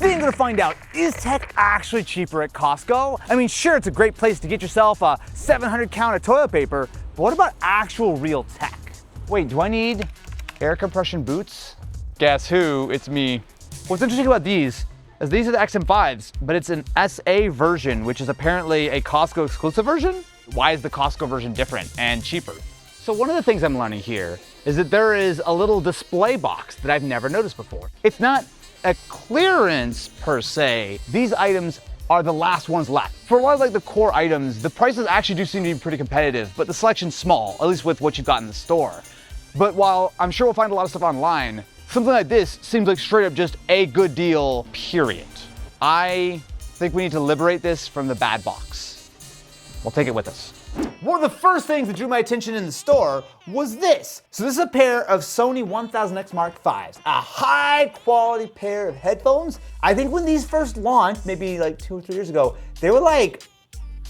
Today I'm gonna find out, is tech actually cheaper at Costco? I mean, sure, it's a great place to get yourself a 700 count of toilet paper, but what about actual real tech? Wait, do I need air compression boots? Guess who? It's me. What's interesting about these is these are the XM5s, but it's an SA version, which is apparently a Costco exclusive version. Why is the Costco version different and cheaper? So one of the things I'm learning here is that there is a little display box that I've never noticed before. It's not a clearance per se. These items are the last ones left. For a lot of like the core items, the prices actually do seem to be pretty competitive, but the selection's small, at least with what you've got in the store. But while I'm sure we'll find a lot of stuff online, something like this seems like straight up just a good deal, period. I think we need to liberate this from the bad box. We'll take it with us. One of the first things that drew my attention in the store was this. So this is a pair of Sony 1000X Mark Vs, a high quality pair of headphones. I think when these first launched, maybe like 2 or 3 years ago, they were like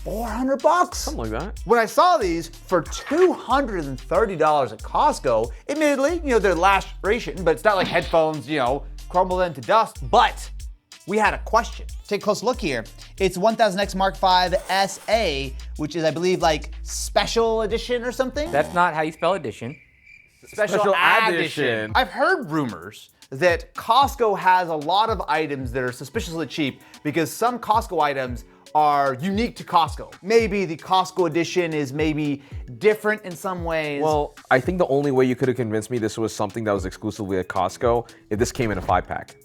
$400. Something like that. When I saw these for $230 at Costco, admittedly, they're last ration, but it's not like headphones, crumble into dust. But we had a question. Take a close look here. It's 1000X Mark V SA, which is, I believe, like special edition or something. That's not how you spell edition. Special edition. I've heard rumors that Costco has a lot of items that are suspiciously cheap because some Costco items are unique to Costco. Maybe the Costco edition is maybe different in some ways. Well, I think the only way you could have convinced me this was something that was exclusively at Costco if this came in a 5-pack.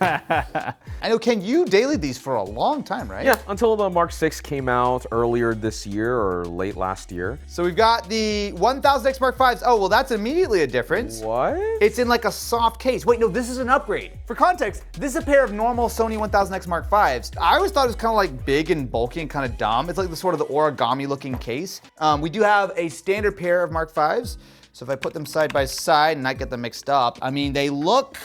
I know, Ken, you dailied these for a long time, right? Yeah, until the Mark 6 came out earlier this year or late last year. So we've got the 1000X Mark Vs. Oh, well, that's immediately a difference. What? It's in like a soft case. Wait, no, this is an upgrade. For context, this is a pair of normal Sony 1000X Mark Vs. I always thought it was kind of like big and bulky and kind of dumb. It's like the sort of the origami looking case. We do have a standard pair of Mark Vs. So if I put them side by side and not get them mixed up, I mean, they look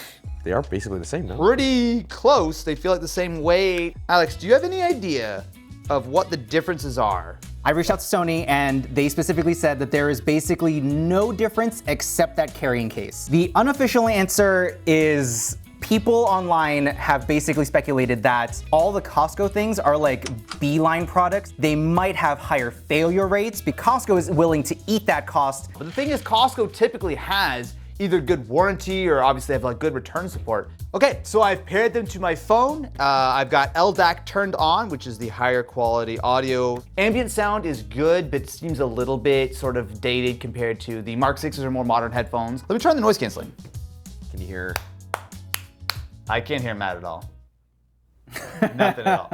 They are basically the same, no? pretty close. They feel like the same weight. Alex, do you have any idea of what the differences are? I reached out to Sony and they specifically said that there is basically no difference except that carrying case. The unofficial answer is people online have basically speculated that all the Costco things are like B-line products. They might have higher failure rates because Costco is willing to eat that cost. But the thing is, Costco typically has either good warranty or obviously have like good return support. Okay, so I've paired them to my phone. I've got LDAC turned on, which is the higher quality audio. Ambient sound is good, but seems a little bit sort of dated compared to the Mark 6s or more modern headphones. Let me try the noise canceling. Can you hear? I can't hear Matt at all. Nothing at all.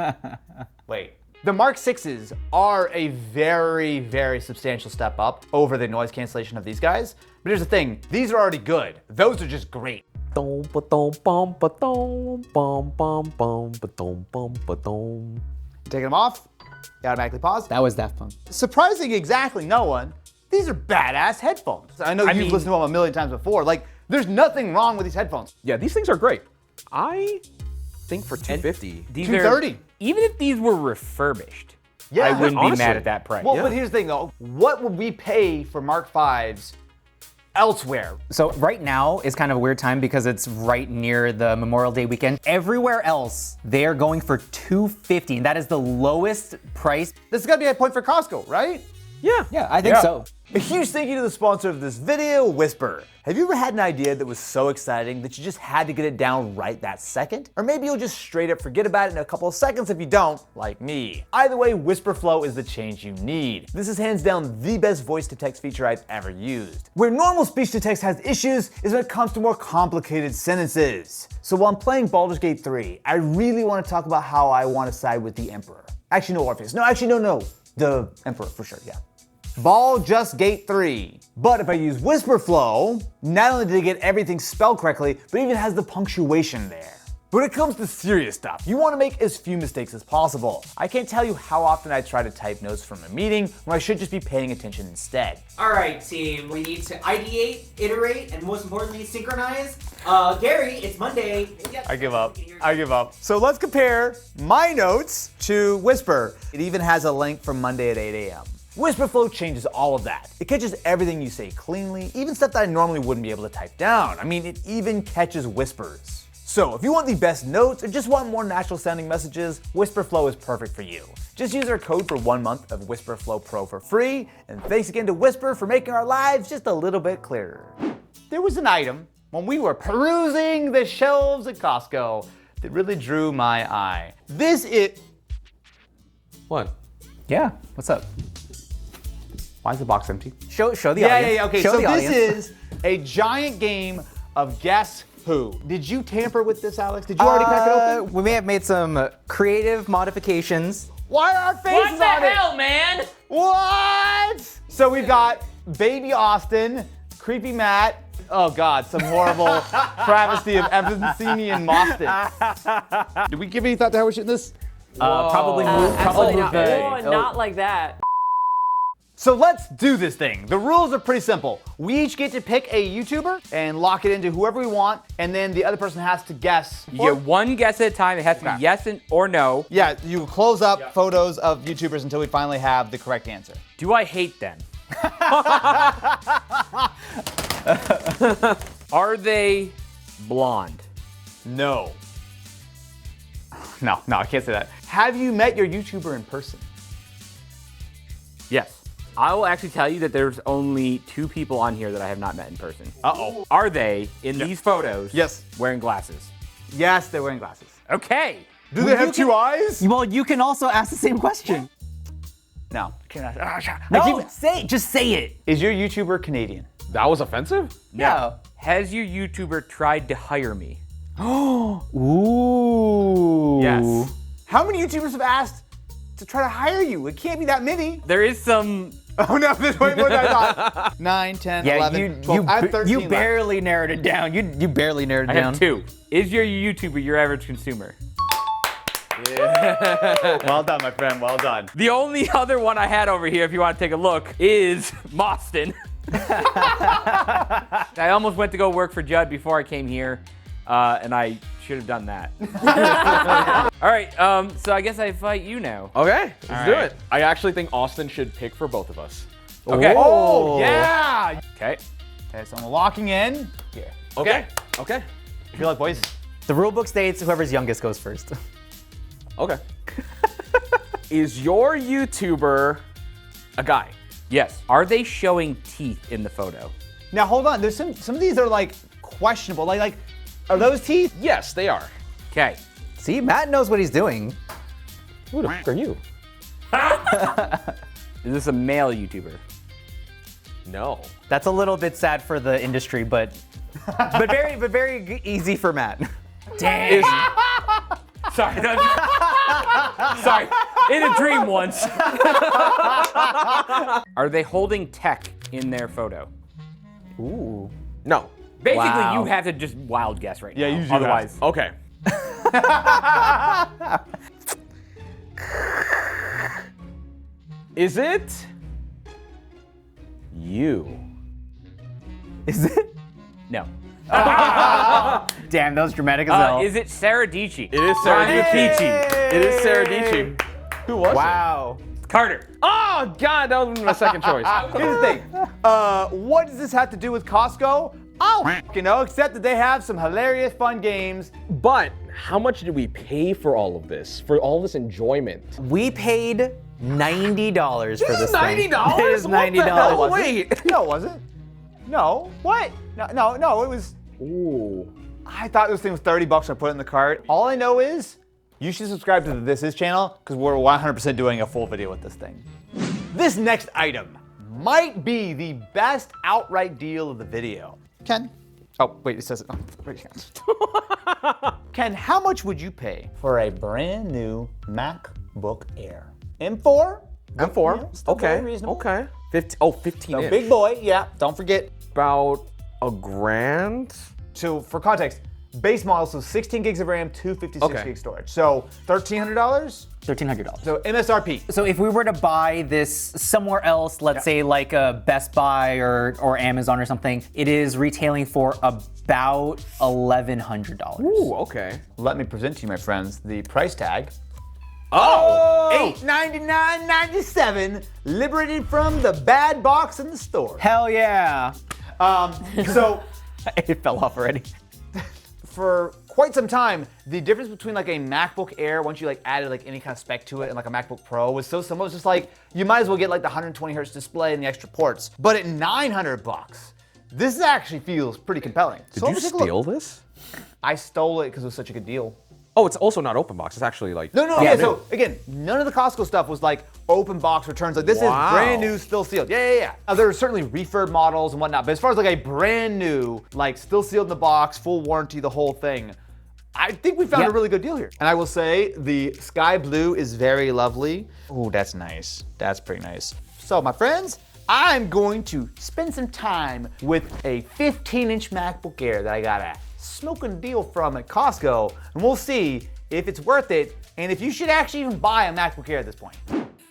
Wait. The Mark 6s are a very, very substantial step up over the noise cancellation of these guys. But here's the thing, these are already good. Those are just great. Taking them off, you automatically pause. That was Daft Punk. Surprising exactly no one, these are badass headphones. I know you've listened to them a million times before. Like, there's nothing wrong with these headphones. Yeah, these things are great. I think for $250. $230. Even if these were refurbished, Yeah, I wouldn't be honestly. mad at that price. Well, but here's the thing though, what would we pay for Mark 5s elsewhere? So right now is kind of a weird time because it's right near the Memorial Day weekend. Everywhere else, they are going for $250, and that is the lowest price. This has got to be a point for Costco, right? Yeah, I think so. A huge thank you to the sponsor of this video, Wispr. Have you ever had an idea that was so exciting that you just had to get it down right that second? Or maybe you'll just straight up forget about it in a couple of seconds if you don't, like me. Either way, Wispr Flow is the change you need. This is hands down the best voice-to-text feature I've ever used. Where normal speech-to-text has issues is when it comes to more complicated sentences. So while I'm playing Baldur's Gate 3, I really want to talk about how I want to side with the Emperor. Actually, no, Orpheus. No, actually, no. The Emperor, for sure, yeah. Baldur's Gate 3. But if I use Wispr Flow, not only did I get everything spelled correctly, but even has the punctuation there. But when it comes to serious stuff, you want to make as few mistakes as possible. I can't tell you how often I try to type notes from a meeting when I should just be paying attention instead. All right, team, we need to ideate, iterate, and most importantly, synchronize. Gary, it's Monday. I give up. So let's compare my notes to Wispr. It even has a link from Monday at 8 a.m. Wispr Flow changes all of that. It catches everything you say cleanly, even stuff that I normally wouldn't be able to type down. I mean, it even catches whispers. So if you want the best notes or just want more natural sounding messages, Wispr Flow is perfect for you. Just use our code for 1 month of Wispr Flow Pro for free, and thanks again to Wispr for making our lives just a little bit clearer. There was an item when we were perusing the shelves at Costco that really drew my eye. This is... What? Yeah, what's up? Why is the box empty? Show the audience. Okay, Show so the this audience. is a giant game of Guess Who. Did you tamper with this, Alex? Did you already crack it open? We may have made some creative modifications. Why are our faces on it? man? What? So we've got Baby Austin, Creepy Matt, oh God, some horrible travesty of Evansini and Mostyn. Did we give any thought to how we're shooting this? Probably move. Probably not. move. Not like that. So let's do this thing. The rules are pretty simple. We each get to pick a YouTuber and lock it into whoever we want, and then the other person has to guess. You get one guess at a time. It has to be yes or no. Yeah, you close up photos of YouTubers until we finally have the correct answer. Do I hate them? Are they blonde? No. No, I can't say that. Have you met your YouTuber in person? Yes. I will actually tell you that there's only 2 people on here that I have not met in person. Uh-oh. Are they, in these photos, Yes. wearing glasses? Yes, they're wearing glasses. Okay. Do they have 2 eyes? Well, you can also ask the same question. No. No, just say it. Is your YouTuber Canadian? That was offensive? No. Has your YouTuber tried to hire me? Ooh. Yes. How many YouTubers have asked to try to hire you? It can't be that many. There is some... Oh no, there's way more than I thought. 9, 10, Yeah, 11, 12. I have 13 you left. barely narrowed it down. You barely narrowed it I down. have 2. Is your YouTuber your average consumer? Well done, my friend, well done. The only other one I had over here, if you want to take a look, is Mostyn. I almost went to go work for Judd before I came here, and I should have done that. All right, so I guess I fight you now. Okay, let's do right. it. I actually think Austin should pick for both of us. Okay. Oh, yeah! Okay. Okay, so I'm locking in. Here. Okay. Okay. If you like, boys. The rule book states whoever's youngest goes first. Okay. Is your YouTuber a guy? Yes. Are they showing teeth in the photo? Now hold on, there's some of these are like questionable. Like, are those teeth? Yes, they are. Okay. See, Matt knows what he's doing. Who the f are you? Is this a male YouTuber? No. That's a little bit sad for the industry, but very easy for Matt. Damn. Sorry. Sorry. In a dream once. Are they holding tech in their photo? Ooh. No. Basically, Wow. you have to just wild guess right Yeah, now. you do Otherwise, Okay. Is it you? Is it? no. Damn, that was dramatic as hell. Is it Sarah Dici? It is Sarah Ryan Dici. Dici. It is Sarah Dici. Who was it? Wow. Carter. Oh God, that was my second choice. Here's the thing. What does this have to do with Costco? Oh, except that they have some hilarious fun games. But how much did we pay for all of this? For all this enjoyment? We paid $90 for this thing. $90? It is What the $90. hell? Wait. No, it wasn't. No. What? No, it was. Ooh. I thought this thing was 30 bucks when I put it in the cart. All I know is you should subscribe to the This Is channel because we're 100% doing a full video with this thing. This next item might be the best outright deal of the video. Ken? Oh, wait, it says it. Ken, how much would you pay for a brand new MacBook Air? M4? M4. Yeah, still Okay. very reasonable. Okay. 15 So inch. big boy, yeah, don't forget. About $1,000. So for context, base model, so 16 gigs of RAM, 256 Okay. gig storage. So $1,300? $1,300. So MSRP. So if we were to buy this somewhere else, let's say like a Best Buy or Amazon or something, it is retailing for about $1,100. Ooh, okay. Let me present to you, my friends, the price tag. Oh! $899.97, liberated from the bad box in the store. Hell yeah. So It fell off already. for quite some time, the difference between like a MacBook Air, once you like added like any kind of spec to it, and like a MacBook Pro was so similar. It's just like, you might as well get like the 120 hertz display and the extra ports. But at $900, this actually feels pretty compelling. Did you steal this? I stole it because it was such a good deal. Oh, it's also not open box. It's actually like... No, yeah, so again, none of the Costco stuff was like open box returns. Like this is brand new, still sealed. Yeah. There are certainly refurb models and whatnot, but as far as like a brand new, like still sealed in the box, full warranty, the whole thing, I think we found a really good deal here. And I will say the sky blue is very lovely. Ooh, that's nice. That's pretty nice. So my friends, I'm going to spend some time with a 15-inch MacBook Air that I got a smoking deal from at Costco, and we'll see if it's worth it and if you should actually even buy a MacBook Air at this point.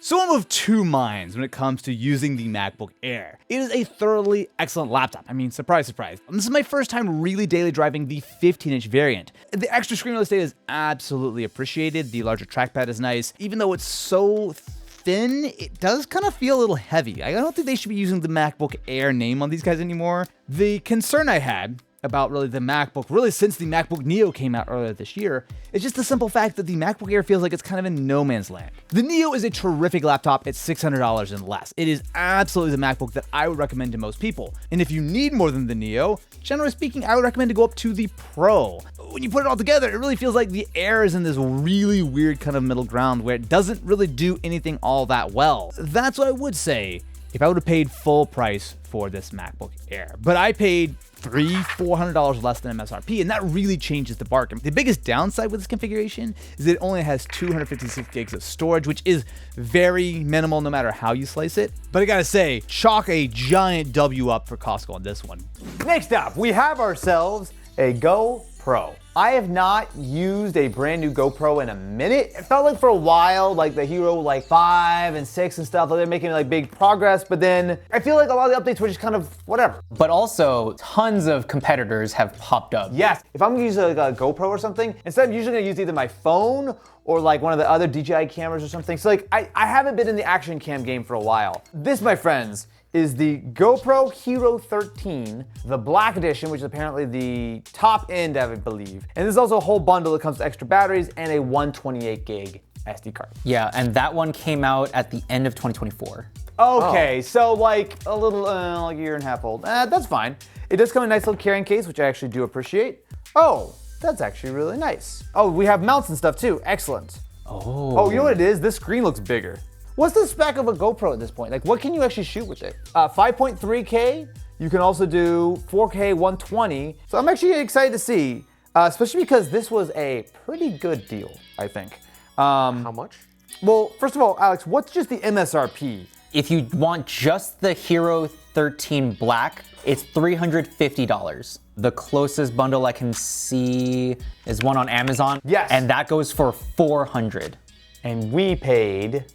So I'm of two minds when it comes to using the MacBook Air. It is a thoroughly excellent laptop. I mean, surprise, surprise. This is my first time really daily driving the 15-inch variant. The extra screen real estate is absolutely appreciated. The larger trackpad is nice. Even though it's so thin, it does kind of feel a little heavy. I don't think they should be using the MacBook Air name on these guys anymore. The concern I had about really the MacBook, really since the MacBook Neo came out earlier this year, is just the simple fact that the MacBook Air feels like it's kind of in no man's land. The Neo is a terrific laptop at $600 and less. It is absolutely the MacBook that I would recommend to most people. And if you need more than the Neo, generally speaking, I would recommend to go up to the Pro. When you put it all together, it really feels like the Air is in this really weird kind of middle ground where it doesn't really do anything all that well. That's what I would say if I would have paid full price for this MacBook Air. But I paid $400 less than MSRP, and that really changes the bargain. The biggest downside with this configuration is that it only has 256 gigs of storage, which is very minimal no matter how you slice it. But I gotta say, chalk a giant W up for Costco on this one. Next up, we have ourselves a GoPro. I have not used a brand new GoPro in a minute. It felt like for a while, like the Hero like 5 and 6 and stuff, like they're making like big progress, but then I feel like a lot of the updates were just kind of whatever. But also, tons of competitors have popped up. Yes, if I'm gonna use a GoPro or something, instead I'm usually gonna use either my phone or like one of the other DJI cameras or something. So like, I haven't been in the action cam game for a while. This, my friends, is the GoPro Hero 13, the Black Edition, which is apparently the top end, I believe. And there's also a whole bundle that comes with extra batteries and a 128 gig SD card. Yeah, and that one came out at the end of 2024. Okay, so like a little, like a year and a half old. That's fine. It does come in a nice little carrying case, which I actually do appreciate. Oh, that's actually really nice. Oh, we have mounts and stuff too. Excellent. Oh, you know what it is? This screen looks bigger. What's the spec of a GoPro at this point? Like, what can you actually shoot with it? 5.3K. You can also do 4K 120. So I'm actually excited to see, especially because this was a pretty good deal, I think. How much? Well, first of all, Alex, what's just the MSRP? If you want just the Hero 13 Black, it's $350. The closest bundle I can see is one on Amazon. Yes. And that goes for $400. And we paid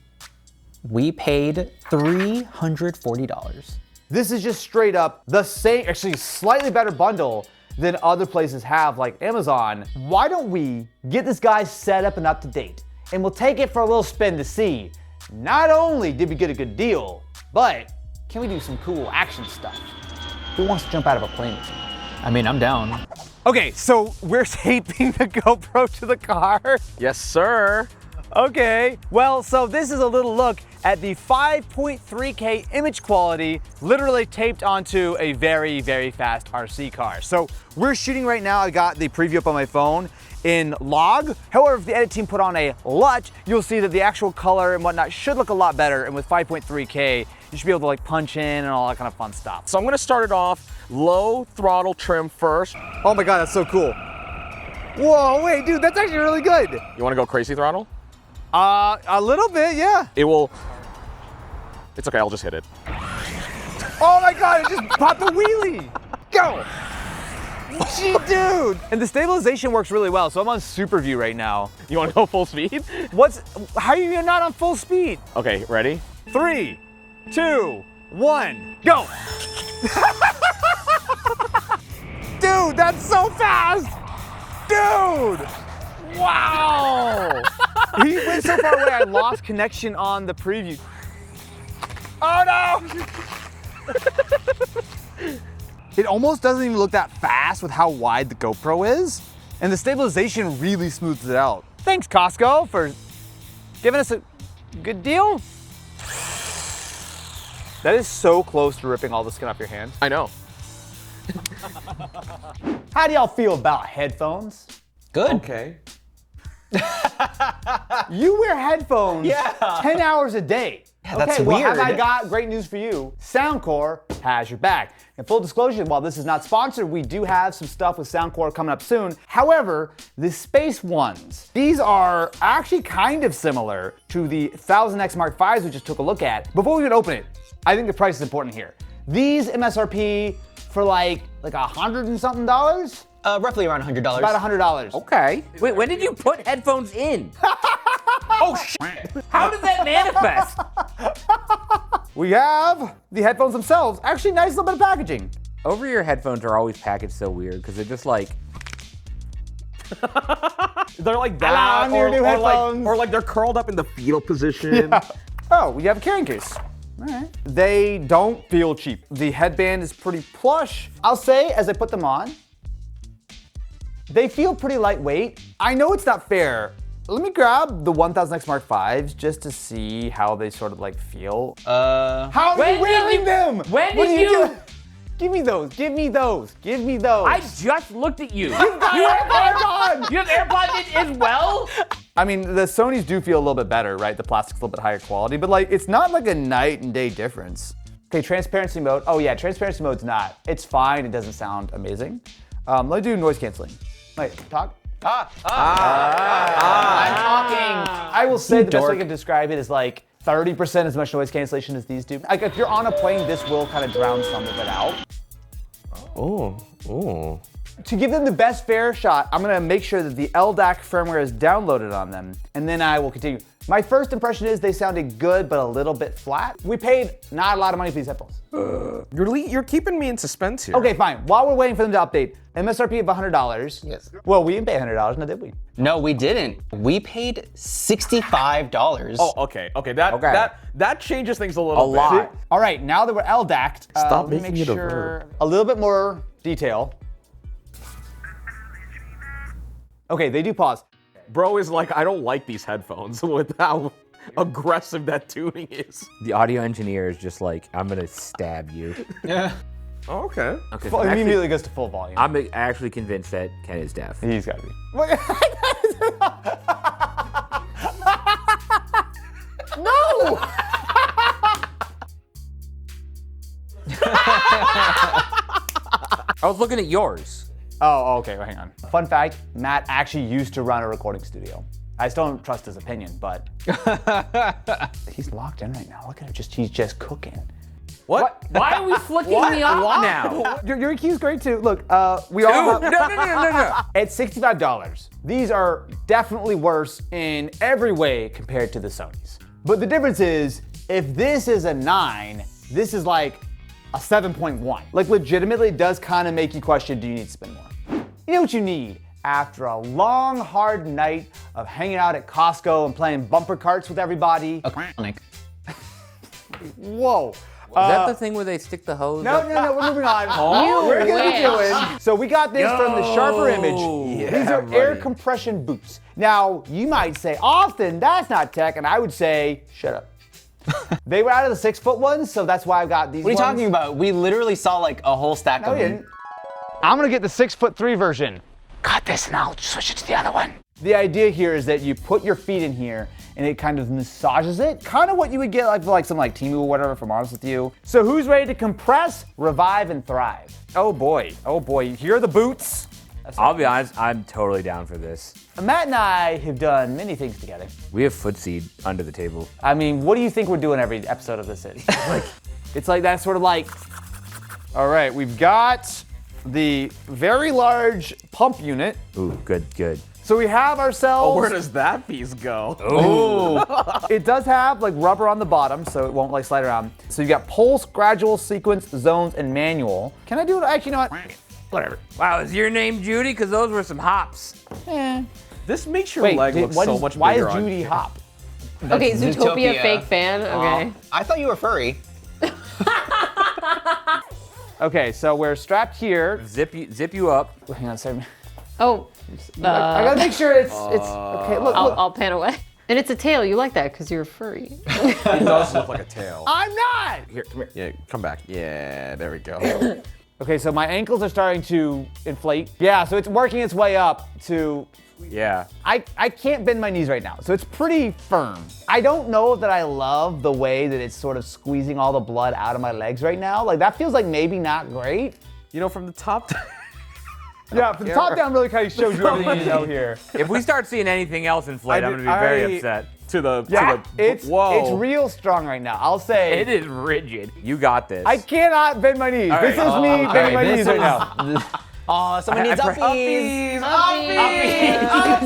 $340. This is just straight up the same, actually slightly better bundle than other places have, like Amazon. Why don't we get this guy set up and up to date? And we'll take it for a little spin to see, not only did we get a good deal, but can we do some cool action stuff? Who wants to jump out of a plane with me? I mean, I'm down. Okay, so we're taping the GoPro to the car. Yes, sir. Okay, well, so this is a little look at the 5.3K image quality literally taped onto a very, very fast RC car. So we're shooting right now. I got the preview up on my phone in log. However, if the edit team put on a LUT, you'll see that the actual color and whatnot should look a lot better. And with 5.3K, you should be able to like punch in and all that kind of fun stuff. So I'm gonna start it off low throttle trim first. Oh my God, that's so cool. Whoa, wait, dude, that's actually really good. You wanna go crazy throttle? A little bit, yeah. It will, it's okay, I'll just hit it. Oh my God, it just popped the wheelie. Go. Gee, dude. And the stabilization works really well, so I'm on super view right now. You wanna go full speed? How are you not on full speed? Okay, ready? 3, 2, 1, go. Dude, that's so fast. Dude. Wow. He went so far away, I lost connection on the preview. Oh no. It almost doesn't even look that fast with how wide the GoPro is. And the stabilization really smooths it out. Thanks, Costco, for giving us a good deal. That is so close to ripping all the skin off your hand. I know. How do y'all feel about headphones? Good. Okay. You wear headphones 10 hours a day. Yeah, that's okay, well, weird. have I got great news for you? Soundcore has your back. And full disclosure, while this is not sponsored, we do have some stuff with Soundcore coming up soon. However, the Space Ones, these are actually kind of similar to the 1000X Mark Vs we just took a look at. Before we even open it, I think the price is important here. These MSRP for like $100 and something dollars? Roughly around $100. About $100. Okay. Wait, when did you put headphones in? Oh shit! How did that manifest? We have the headphones themselves. Actually, nice little bit of packaging. Over-ear headphones are always packaged so weird because they're just like, They're like Hello, that, I'm your new headphones. or like they're curled up in the fetal position. Oh, we have a carrying case. All right. They don't feel cheap. The headband is pretty plush. I'll say, as I put them on, they feel pretty lightweight. I know it's not fair. Let me grab the 1000X Mark Vs just to see how they sort of like feel. How are you wearing them? when What did are you- doing? Give me those. Give me those. Give me those. I just looked at you. You've got AirPods on. You have AirPods in as well? I mean, the Sonys do feel a little bit better, right? The plastic's a little bit higher quality, but like, it's not like a night and day difference. Okay, transparency mode. Oh yeah, transparency mode's not. It's fine, it doesn't sound amazing. Let me do noise canceling. Wait, talk? I'm talking. I will say the best way I can describe it is like 30% as much noise cancellation as these do. Like if you're on a plane, this will kind of drown some of it out. Oh. To give them the best fair shot, I'm gonna make sure that the LDAC firmware is downloaded on them, and then I will continue. My first impression is they sounded good, but a little bit flat. We paid not a lot of money for these headphones. You're keeping me in suspense here. Okay, fine. While we're waiting for them to update, MSRP of $100. Yes. Well, we didn't pay $100, now did we? No, we didn't. We paid $65. Oh, okay. That changes things a little A bit. lot. All right, now that we're LDAC'd, Stop let me making make it a sure verb. a little bit more detail. Okay, they do pause. Bro is like, I don't like these headphones with how aggressive that tuning is. The audio engineer is just like, I'm gonna stab you. Yeah. Oh, okay. Okay, Well, so it actually, immediately goes to full volume. I'm actually convinced that Ken is deaf. He's gotta be. No! I was looking at yours. Oh, okay, well, hang on. Fun fact, Matt actually used to run a recording studio. I still don't trust his opinion, but he's locked in right now. Look at him, he's just cooking. What? Why are we flicking me off now? Your EQ's great too. Look, we all No. At $65, these are definitely worse in every way compared to the Sonys. But the difference is, if this is a 9, this is like a 7.1. Like legitimately, it does kind of make you question, do you need to spend more? You know what you need? After a long, hard night of hanging out at Costco and playing bumper carts with everybody. Whoa. Is that the thing where they stick the hose No, up? we're moving on. We're gonna be doing. So we got this from the Sharper Image. These are air compression boots. Now, you might say, Austin, that's not tech, and I would say, shut up. They were out of the 6-foot ones, so that's why I've got these What are you ones. talking about? We literally saw like a whole stack No, of you them. didn't. I'm gonna get the 6'3" version. Cut this and I'll switch it to the other one. The idea here is that you put your feet in here and it kind of massages it. Kind of what you would get like for like some like Temu or whatever, from Honest With You. So who's ready to compress, revive, and thrive? Oh boy, here are the boots. I'll be honest, I'm totally down for this. Matt and I have done many things together. We have foot seed under the table. I mean, what do you think we're doing every episode of this is? It's like that sort of like, all right, we've got the very large pump unit. Ooh, good. So we have ourselves. Oh, where does that piece go? It does have like rubber on the bottom, so it won't like slide around. So you got pulse, gradual, sequence, zones, and manual. Can I do it? Actually, you know what? Whatever. Wow, is your name Judy? Because those were some hops. This makes your Wait, leg look so much why bigger is on Judy hop? Okay, Zootopia Zootopia. fake fan. Okay. I thought you were furry. Okay, so we're strapped here. Zip you up. Hang on a second. Oh, I gotta make sure it's okay. Look, look. I'll pan away. And it's a tail. You like that because you're furry. It does look like a tail. I'm not. Here, come here. Yeah, come back. Yeah, there we go. Okay, so my ankles are starting to inflate. Yeah, so it's working its way up to. Yeah. I can't bend my knees right now, so it's pretty firm. I don't know that I love the way that it's sort of squeezing all the blood out of my legs right now. Like, that feels like maybe not great. You know, from the top. Yeah, from the top down really kind of shows you everything you know here. If we start seeing anything else inflate, I'm gonna be very upset. To the. Yeah, it's whoa. real strong right now. I'll say. It is rigid. You got this. I cannot bend my knees. All This right. is me All bending right, my knees this right now. Oh, someone needs uppies.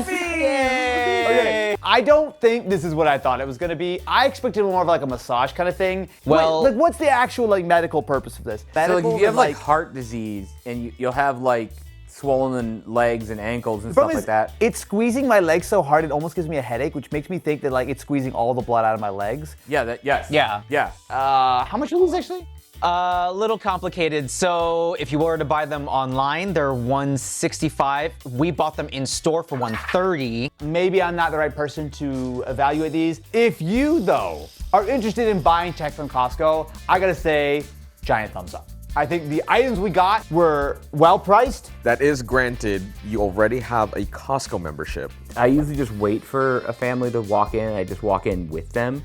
Okay, I don't think this is what I thought it was gonna be. I expected more of like a massage kind of thing. Well- Wait, like what's the actual like medical purpose of this? So like, Medical if you have is, like heart disease and you'll have like swollen legs and ankles and the stuff problem like is, that. it's squeezing my legs so hard it almost gives me a headache, which makes me think that like it's squeezing all the blood out of my legs. Yeah. Yes. Yeah. Yeah. How much are these actually? A little complicated. So if you were to buy them online, they're $165. We bought them in store for $130. Maybe I'm not the right person to evaluate these. If you, though, are interested in buying tech from Costco, I gotta say, giant thumbs up. I think the items we got were well priced. That is granted, you already have a Costco membership. I usually just wait for a family to walk in. I just walk in with them.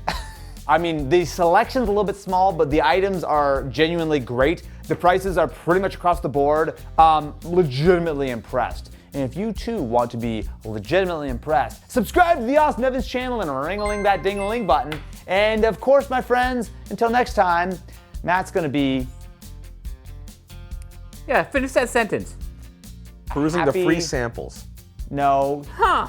I mean, the selection's a little bit small, but the items are genuinely great. The prices are pretty much across the board. Legitimately impressed. And if you too want to be legitimately impressed, subscribe to the Austin Evans channel and ring-a-ling that ding-a-ling button. And of course, my friends, until next time, Matt's gonna be Yeah. Finish that sentence. Perusing Happy- the free samples. no. Huh.